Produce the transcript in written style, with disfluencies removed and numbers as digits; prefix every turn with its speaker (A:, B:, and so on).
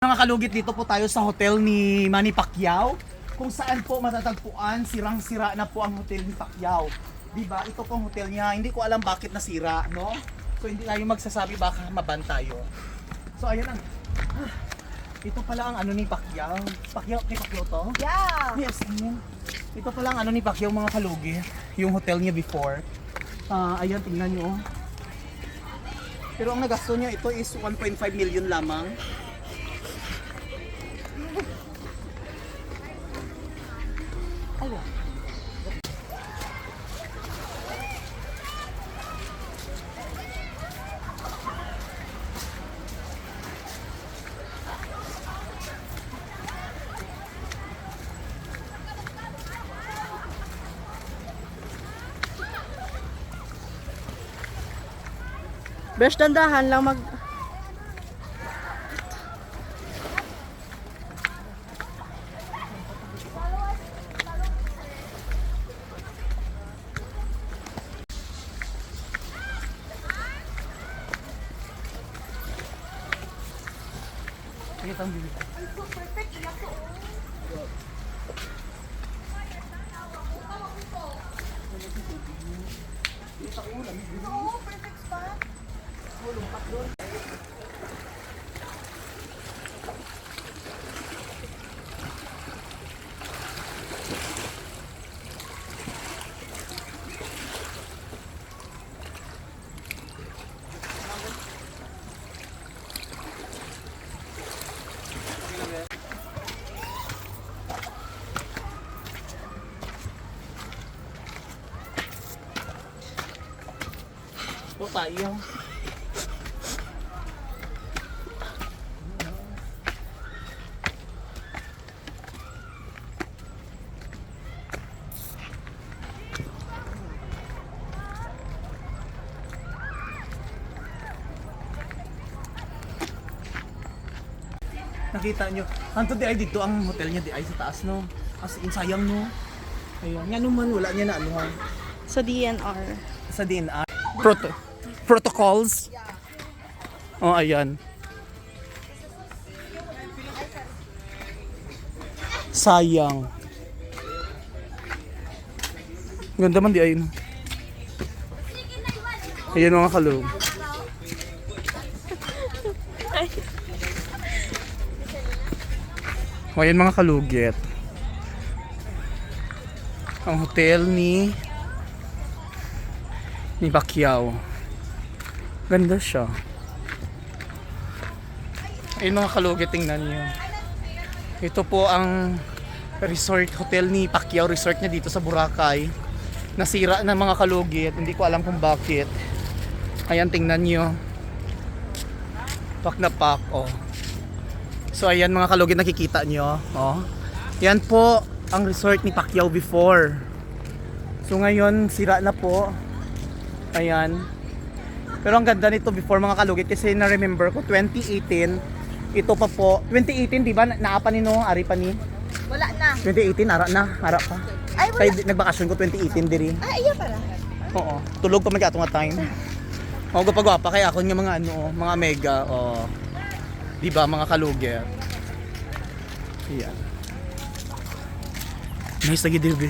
A: Mga kalugit, dito po tayo sa hotel ni Manny Pacquiao, kung saan po matatagpuan, sirang-sira na po ang hotel ni Pacquiao. Diba? Ito pong hotel niya, hindi ko alam bakit nasira, no? So hindi tayo magsasabi baka maban tayo. So ayan ang, ito pala ang ano ni Pacquiao. Pacquiao, ni Pacquiao to?
B: Yeah!
A: Yes, ayan. Ito pala ang ano ni Pacquiao, mga kalugit, yung hotel niya before. Ayan, tingnan nyo. Pero ang nagasto niya, ito is 1.5 million lamang.
B: Besh, dandahan lang mag...
A: Kita ang bibig. Po tayo. Nakita nyo, anto di ay dito ang hotel niya di ay sa taas, no? As in, sayang, no? Ayun, nga naman, wala niya na ano ha.
B: Sa DNR.
A: Sa DNR. Protocols. Oh, ayan. Sayang. Ganda man di ayun. Ayan mga kalog. O, ayan mga kalugit. Ang hotel ni Pacquiao. Ganda siya. Ayun mga kalugit, tingnan niyo. Ito po ang resort, hotel ni Pacquiao, resort niya dito sa Boracay. Nasira na mga kalugit, hindi ko alam kung bakit. Ayan, tingnan niyo. Pak na pak, oh. So ayan mga kalugit, nakikita niyo, oh. Yan po ang resort ni Pacquiao before. So ngayon, sira na po. Ayan. Pero ang ganda nito before mga kalugit, kasi na-remember ko 2018. Ito pa po, 2018 di ba? Naapa ni no, ari pa ni.
B: Wala na.
A: 2018 ara pa.
B: Ay, wala.
A: Kaya nagbakasyon ko 2018 diri.
B: Ah, iya para.
A: Oo. Tulog pa man katong nga time. Oo, gapagwapa kaya ako nga mga ano, mga mega, oh. Di ba mga kalugit? Ayan. Nice lagi diri.